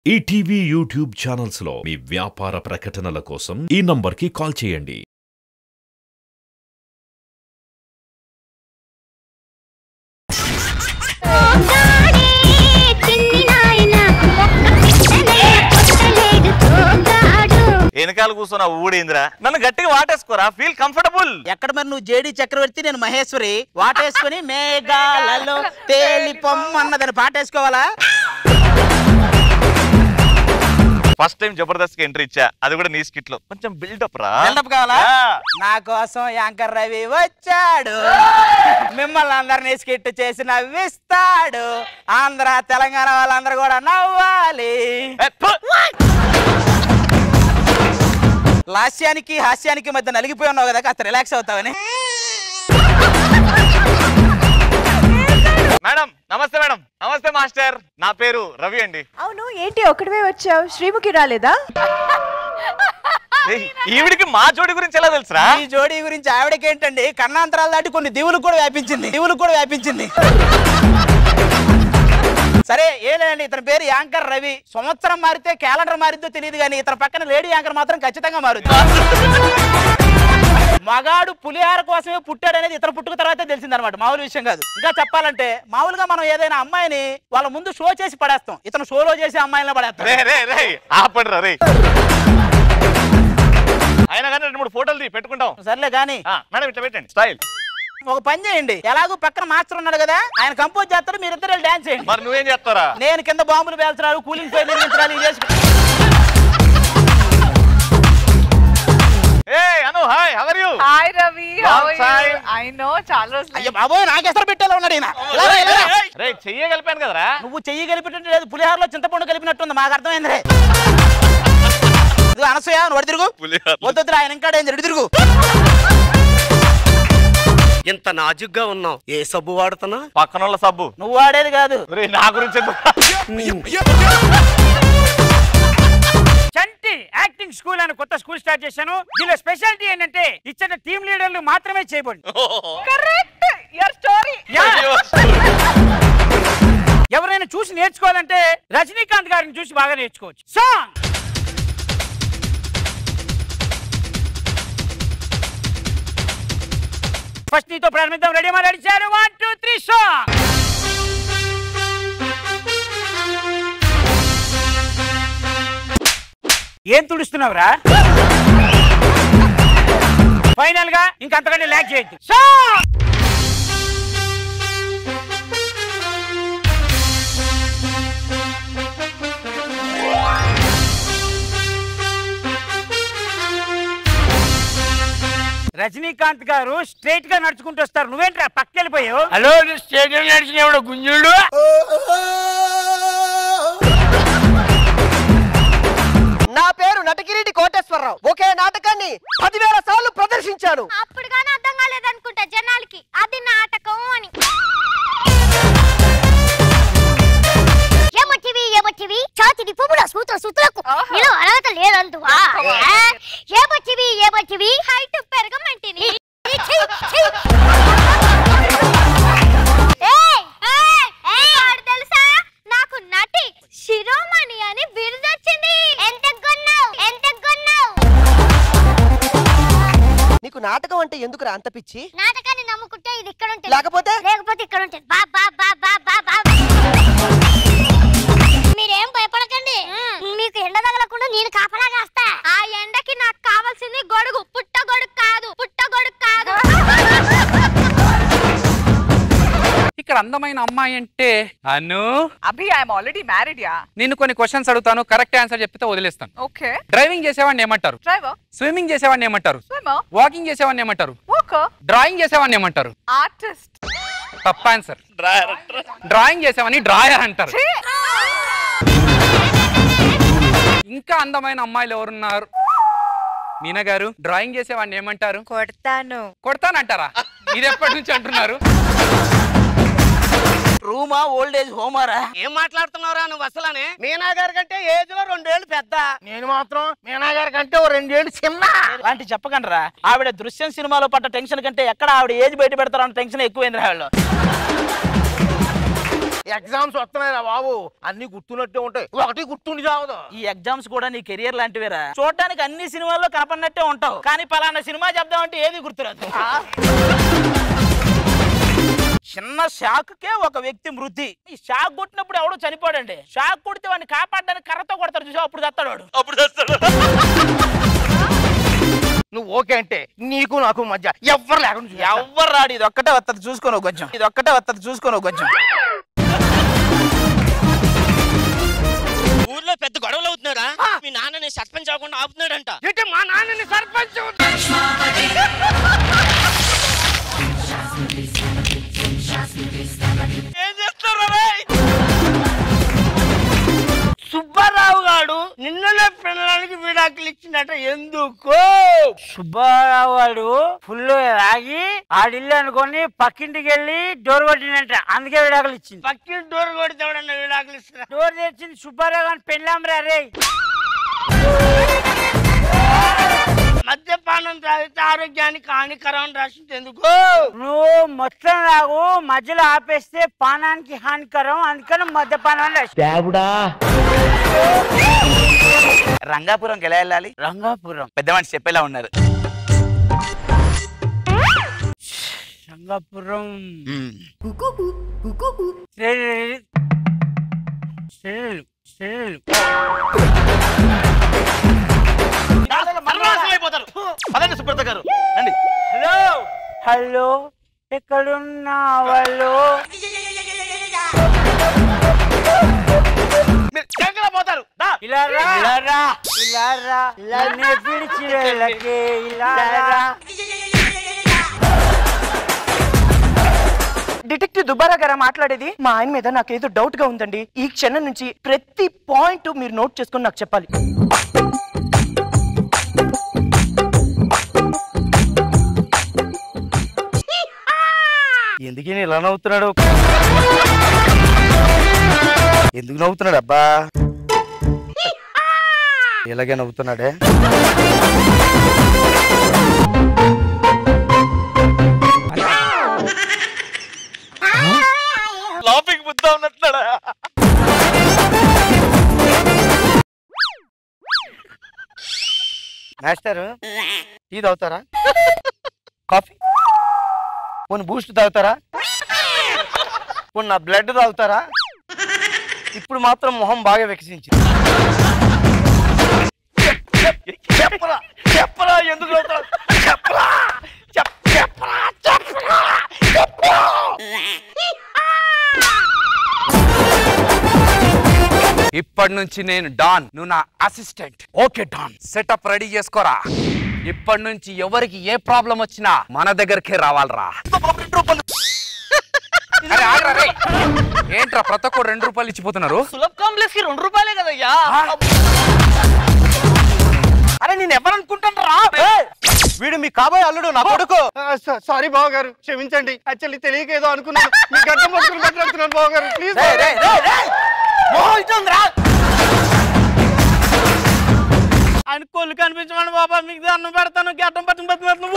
ETV YouTube channels లో మీ వ్యాపార ప్రకటనల కోసం ఈ నంబర్కి కాల్ చేయండి. వెనకాల కూర్చున్న ఊడేంద్రా నన్ను గట్టిగా వాటేసుకోరా ఫీల్ కంఫర్టబుల్. ఎక్కడ మరి నువ్వు జేడి చక్రవర్తి నేను మహేశ్వరి వాటేసుకుని మేఘాలలో తేలిపొమ్మన్నదని పాటేసుకోవాలా? ఫస్ట్ టైం జబర్దస్త్ కి ఎంట్రీ ఇచ్చా, అది కూడా నీ స్కిట్ లో. కొంచెం బిల్డప్ రా. బిల్డప్ కావాలా? నా కోసం యాంకర్ రవి వచ్చాడు, మిమ్మల్ని అందరినీ స్కిట్ చేసి నవ్విస్తాడు, ఆంధ్ర తెలంగాణ వాళ్ళందరూ కూడా నవ్వాలి. లాస్యానికి హాస్యానికి మధ్య నలిగిపోయి ఉన్నావు కదా, కాస్త రిలాక్స్ అవుతావని. మేడం నమస్తే. మేడం నమస్తే. మాస్టర్ నా పేరు రవి అండి. అవును, ఏంటి ఒకటివే వచ్చావు? శ్రీముఖి రాలేదా? ఈవిడికి మా జోడి గురించి ఎలా తెలుసురా? ఈ జోడీ గురించి ఆవిడకేంటండి, కన్నాంతరాలు దాటి కొన్ని దీవులకు కూడా వ్యాపించింది. సరే ఏలేండి, ఇతని పేరు యాంకర్ రవి. సంవత్సరం మారితే క్యాలెండర్ మారిద్దో తెలియదు కానీ ఇతని పక్కన లేడీ యాంకర్ మాత్రం ఖచ్చితంగా మారుద్ది. మగాడు పులిహార కోసమే పుట్టాడు అనేది ఇతను పుట్టుక తర్వాతే తెలిసిందనమాట, మామూలు విషయం కాదు. ఇంకా చెప్పాలంటే మామూలుగా మనం ఏదైనా అమ్మాయిని వాళ్ళ ముందు షో చేసి పడేస్తాం, ఇతను షోలో చేసి అమ్మాయిని పడేస్తాం. అయినా కానీ 2-3 ఫోటోలు పెట్టుకుంటాం. సర్లే గానీ మేడం ఇట్లా పెట్టండి స్టైల్. ఒక పని చేయండి, ఎలాగో పక్కన మాస్టర్ ఉన్నాడు కదా, ఆయన కంపోజ్ చేస్తాడు, మీరిద్దరు డాన్స్ చేయండి. మరి నువ్వేం చేస్తారా? నేను కింద బాంబులు పేల్చరాలు, కూలింగ్ ఫైల్ నిర్మించాలి. Hey Anu, hi, how are you? Hi Ravi, how are you? I know, చాలా రోజులు. అయ్యో బాబోయ్, నాకు ఎసరు పెట్టేలా ఉన్నాడు ఈయన. రే చెయ్యి కలిపాను కదరా. నువ్వు చెయ్యి కలిపినట్టు లేదు, పులిహారలో చింతపండు కలిపినట్టుంది, మాకు అర్థమైంది రే. అనసూయ నువ్వు తిరుగు, వద్దు ఆయన ఇంకా డేంజర్, తిరుగు. ఇంత నాజుగ్గా ఉన్నావు, ఏ సబ్బు వాడుతున్నా? పక్కన సబ్బు. నువ్వు వాడేది కాదు. నా గురించి చంటి యాక్టింగ్ స్కూల్ అని కొత్త స్కూల్ స్టార్ట్ చేశాను. దీనిలో స్పెషాలిటీ ఏంటంటే ఇచ్చిన టీమ్ లీడర్లు మాత్రమే చేయబడి. Correct, your story. ఎవరైనా చూసి నేర్చుకోవాలంటే రజనీకాంత్ గారిని చూసి బాగా నేర్చుకోవచ్చు. సాంగ్ ఫస్ట్ నీతో ప్రారంభిద్దాం. రెడీ మా రెడీ చేయాలి. 1 2 3 సాంగ్. ఏం తుడుస్తున్నావురా? ఫైనల్ గా ఇంకంతకంటే ల్యాక్ చేయొద్దు. రజనీకాంత్ గారు స్ట్రైట్ గా నడుచుకుంటూ వస్తారు, నువ్వేంట్రా పక్కెళ్ళిపోయావు? హలో, స్ట్రైట్ గా నడిచిన గుంజుడు. నా పేరు నటకిరీటి కోటేశ్వరరావు. ఒకే నాటకాన్ని 10,000 సార్లు ప్రదర్శించాను. అప్పుడు గానీ అర్థం కాలేదనుకుంటా జనాలకి అది నాటకం అని. ఏమొచ్చివి చాతిని పువ్వుల సూత్రకు నీలో అర్హత లేదందువా? ఏమొచ్చివి హైట్ పెరగమంటిని. తెలుసా నాకు నటి శిరోమణి అని బిరుదొచ్చింది. ఎంత కొన్నావు? నీకు నాటకం అంటే ఎందుకురా అంత పిచ్చి? నాటకాన్ని నమ్ముకుంటే ఇది ఇక్కడ ఉంటుంది, లేకపోతే ఇక్కడ ఉంటుంది. మీరేం భయపడకండి, మీకు ఎండ తగలకుండా నేను కాపలా కాస్తా. ఆ ఎండకి నాకు కావాల్సింది గొడుగు, పుట్టగొడుగు కాదు. ఇక్కడ అందమైన అమ్మాయి అంటే అను. అభి, ఐఎమ్ ఆల్రెడీ మ్యారీడ్ యా. నేను కొన్ని క్వశ్చన్స్ అడుగుతాను, కరెక్ట్ ఆన్సర్ చెప్తే వదిలేస్తాను. ఓకే. డ్రైవింగ్ చేసేవాడిని ఏమంటారు? డ్రైవర్. స్విమ్మింగ్ చేసేవాడిని ఏమంటారు? స్విమ్మర్. వాకింగ్ చేసేవాడిని ఏమంటారు? వాకర్. డ్రాయింగ్ చేసేవాడిని ఏమంటారు? ఆర్టిస్ట్. తప్ప ఆన్సర్. డ్రాయింగ్ చేసేవాడిని డ్రాయర్ అంటారు. ఇంకా అందమైన అమ్మాయిలు ఎవరున్నారు? మీనా గారు, డ్రాయింగ్ చేసేవాడిని ఏమంటారు? కొడతానంటారా? ఇది ఎప్పటి నుంచి అంటున్నారు? రూమా ఓల్డ్ ఏజ్ హోమారా? ఏం మాట్లాడుతున్నావురా నువ్వు అసలనే? మీనా గారి కంటే ఏజ్ లో 2 ఏళ్ళు పెద్ద. నేను మాత్రం మీనా గారి కంటే 2 ఏళ్ళు చిన్న. అలాంటి చెప్పకండి. ఆవిడ దృశ్యం సినిమాలో పడ్డ టెన్షన్ కంటే ఎక్కడ ఆవిడ ఏజ్ బయట పెడతారన్న టెన్షన్ ఎక్కువైంది ఆవిడ. ఎగ్జామ్స్ వస్తున్నాయిరా బాబు, అన్ని గుర్తున్నట్టే ఉంటాయి, ఒకటి గుర్తుండి చావదు. ఈ ఎగ్జామ్స్ కూడా నీ కెరియర్ లాంటివేరా. చూడటానికి అన్ని సినిమాల్లో కనపడినట్టే ఉంటావు, కానీ పలానా సినిమా చెప్దామంటే ఏది గుర్తురాదు. చిన్న షాక్ కే ఒక వ్యక్తి మృతి. ఈ షాక్ కొట్టినప్పుడు ఎవడో చనిపోడండి. షాక్ కొడితే వాడిని కాపాడడానికి కర్రతో కొడతారు చూసావు, అప్పుడు చస్తాడు వాడు. నువ్వు ఓకే అంటే నీకు నాకు మధ్య ఎవ్వరు లేకుండా ఎవ్వరు రాడు. ఇది ఒక్కటే వత్తది చూసుకోను కొంచెం, ఇది ఒక్కటే వత్తది చూసుకోను కొంచెం. ఊర్లో పెద్ద గొడవలు అవుతున్నారా? మీ నాన్నని సర్పంచ్ అవ్వకుండా ఆపుతున్నాడంట. ఏంటి మా నాన్నని సర్పంచ్? ఏం చేస్తారా? సుబ్బారావు గారు నిన్ననే పిల్లలకి విడాకులు ఇచ్చిందట, ఎందుకు? సుబ్బారావు వాడు ఫుల్ తాగి ఆడిల్లు అనుకొని పక్కింటికి వెళ్ళి డోర్ కొట్టినట్ట, అందుకే విడాకులు ఇచ్చింది. పక్కింటి డోర్ కొడితే విడాకులు ఇస్తున్నా. డోర్ తెచ్చింది సుబ్బారావు గారిని పెళ్ళాంరా రే. మద్యపానం తాగితే ఆరోగ్యానికి హానికరం అని రాసింది ఎందుకు? నువ్వు మొత్తం తాగు, మధ్యలో ఆపేస్తే పానానికి హానికరం, అందుకని మద్యపానం రాసి. రంగాపురంకి ఎలా వెళ్ళాలి? రంగాపురం పెద్ద మనిషి చెప్పేలా ఉన్నారు. రంగాపురం పదండి సుబ్రత గారు రండి. హలో హలో ఎక్కడున్నా వాళ్ళు? పోతారు. ఇలా రా ఇలా రా ఇలా రా, నన్ను పిలిచి వెళ్ళకే ఇలా రా. డిటెక్టివ్ దుబారా గారా మాట్లాడేది? మా ఆయన మీద నాకేదో డౌట్ గా ఉందండి. ఈ క్షణం నుంచి ప్రతి పాయింట్ మీరు నోట్ చేసుకొని నాకు చెప్పాలి. ఎందుకు ఇలా నవ్వుతున్నాడు? ఎందుకు నవ్వుతున్నాడు అబ్బా? ఇలాగే నవ్వుతున్నాడే. లాఫింగ్ ముద్దా ఉన్నట్లాడా? మాస్టర్ టీ తాగుతారా? కాఫీ? పోనీ బూస్ట్ తాగుతారా? పోనీ నా బ్లడ్ తాగుతారా? ఇప్పుడు మాత్రం మొహం బాగా వికసించింది. చెప్పరా చెప్పరా, ఎందుకు నవ్వుతావు? చెప్పరా చెప్పరా చెప్పరా చెప్పరా. ఇప్పటి నుంచి నేను డాన్, నువ్వు నా assistant. Okay Don, setup ready చేసుకోరా. ఇప్పటి నుంచి ఎవరికి ఏ ప్రాబ్లం వచ్చినా మన దగ్గరకే రావాలరా. అరే ఆగ్రా రే. ఏంట్రా ప్రతి ఒక్కరు 2 రూపాయలు ఇచ్చిపోతున్నారు? సులభ్ కాంప్లెక్స్ కి 2 రూపాయలే కదయ్యా. అరే నేను ఎవరనుకుంటాను రా? వీడు మీ కాబోయే అల్లుడు, నా కొడుకు. సారీ బావగారు, క్షమించండి. యాక్చువల్లీ తెలియక ఏదో అనుకున్నాను. మీ గడ్డం పట్టుకుని మాట్లాడుతున్నాను బావగారు, ప్లీజ్. ఆయన కొల్లు కనిపించమని బాబా, మీకు అన్నం పెడతాను, గడ్డం పట్టుకుని బతుకుతున్నాను.